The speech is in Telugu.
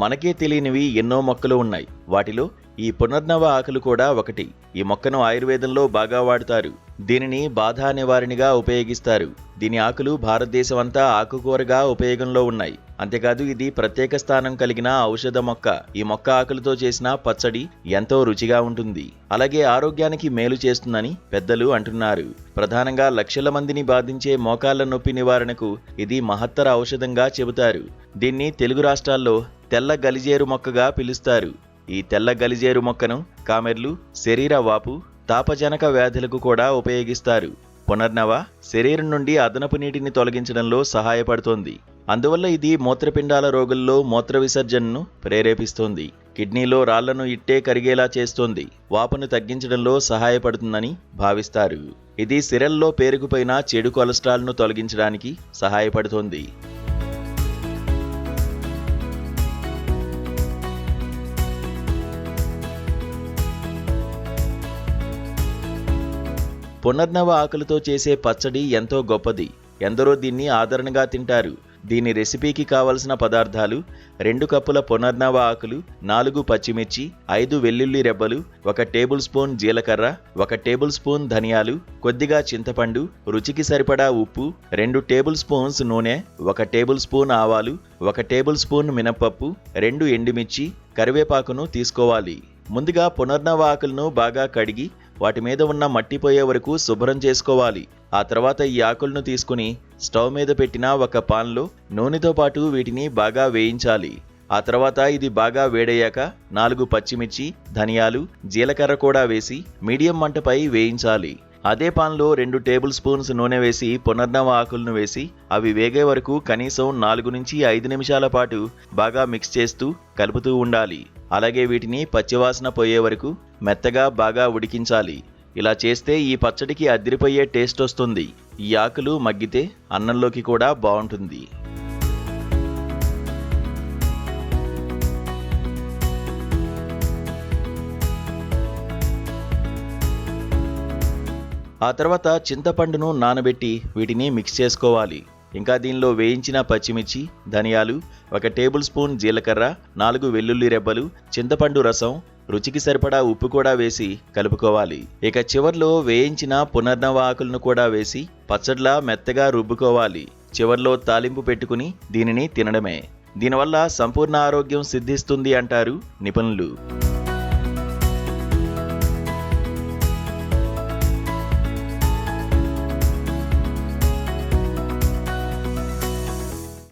మనకే తెలియనివి ఎన్నో మొక్కలు ఉన్నాయి. వాటిలో ఈ పునర్నవ ఆకులు కూడా ఒకటి. ఈ మొక్కను ఆయుర్వేదంలో బాగా వాడుతారు. దీనిని బాధా నివారణగా ఉపయోగిస్తారు. దీని ఆకులు భారతదేశమంతా ఆకుకూరగా ఉపయోగంలో ఉన్నాయి. అంతేకాదు ఇది ప్రత్యేక స్థానం కలిగిన ఔషధ మొక్క. ఈ మొక్క ఆకులతో చేసిన పచ్చడి ఎంతో రుచిగా ఉంటుంది. అలాగే ఆరోగ్యానికి మేలు చేస్తుందని పెద్దలు అంటున్నారు. ప్రధానంగా లక్షల మందిని బాధించే మోకాళ్ల నొప్పి నివారణకు ఇది మహత్తర ఔషధంగా చెబుతారు. దీన్ని తెలుగు రాష్ట్రాల్లో తెల్ల గలిజేరు మొక్కగా పిలుస్తారు. ఈ తెల్ల గలిజేరు మొక్కను కామెర్లు, శరీర వాపు, తాపజనక వ్యాధులకు కూడా ఉపయోగిస్తారు. పునర్నవ శరీరం నుండి అదనపు నీటిని తొలగించడంలో సహాయపడుతోంది. అందువల్ల ఇది మూత్రపిండాల రోగుల్లో మూత్ర విసర్జనను ప్రేరేపిస్తోంది. కిడ్నీలో రాళ్లను ఇట్టే కరిగేలా చేస్తోంది. వాపును తగ్గించడంలో సహాయపడుతుందని భావిస్తారు. ఇది సిరల్లో పేరుకుపోయిన చెడు కొలెస్ట్రాల్ను తొలగించడానికి సహాయపడుతోంది. పునర్నవ ఆకులతో చేసే పచ్చడి ఎంతో గొప్పది. ఎందరో దీన్ని ఆదరణగా తింటారు. దీని రెసిపీకి కావలసిన పదార్థాలు: 2 కప్పుల పునర్నవ ఆకులు, 4 పచ్చిమిర్చి, 5 వెల్లుల్లి రెబ్బలు, 1 టేబుల్ స్పూన్ జీలకర్ర, 1 టేబుల్ స్పూన్ ధనియాలు, కొద్దిగా చింతపండు, రుచికి సరిపడా ఉప్పు, 2 టేబుల్ స్పూన్స్ నూనె, 1 టేబుల్ స్పూన్ ఆవాలు, 1 టేబుల్ స్పూన్ మినపప్పు, 2 ఎండుమిర్చి, కరివేపాకును తీసుకోవాలి. ముందుగా పునర్నవ ఆకులను బాగా కడిగి వాటి మీద ఉన్న మట్టిపోయే వరకు శుభ్రం చేసుకోవాలి. ఆ తర్వాత ఈ ఆకులను తీసుకుని స్టవ్ మీద పెట్టిన ఒక పాన్లో నూనెతో పాటు వీటిని బాగా వేయించాలి. ఆ తర్వాత ఇది బాగా వేడయ్యాక 4 పచ్చిమిర్చి, ధనియాలు, జీలకర్ర కూడా వేసి మీడియం మంటపై వేయించాలి. అదే పాన్లో 2 టేబుల్ స్పూన్స్ నూనె వేసి పునర్నవ ఆకులను వేసి అవి వేగే వరకు కనీసం 4 నుంచి 5 నిమిషాల పాటు బాగా మిక్స్ చేస్తూ కలుపుతూ ఉండాలి. అలాగే వీటిని పచ్చివాసన పోయే వరకు మెత్తగా బాగా ఉడికించాలి. ఇలా చేస్తే ఈ పచ్చడికి అదిరిపోయే టేస్ట్ వస్తుంది. ఈ ఆకులు మగ్గితే అన్నంలోకి కూడా బాగుంటుంది. ఆ తర్వాత చింతపండును నానబెట్టి వీటిని మిక్స్ చేసుకోవాలి. ఇంకా దీనిలో వేయించిన పచ్చిమిర్చి, ధనియాలు, 1 టేబుల్ స్పూన్ జీలకర్ర, 4 వెల్లుల్లి రెబ్బలు, చింతపండు రసం, రుచికి సరిపడా ఉప్పు కూడా వేసి కలుపుకోవాలి. ఇక చివర్లో వేయించిన పునర్నవ ఆకులను కూడా వేసి పచ్చడిలా మెత్తగా రుబ్బుకోవాలి. చివర్లో తాలింపు పెట్టుకుని దీనిని తినడమే. దీనివల్ల సంపూర్ణ ఆరోగ్యం సిద్ధిస్తుంది అంటారు నిపుణులు.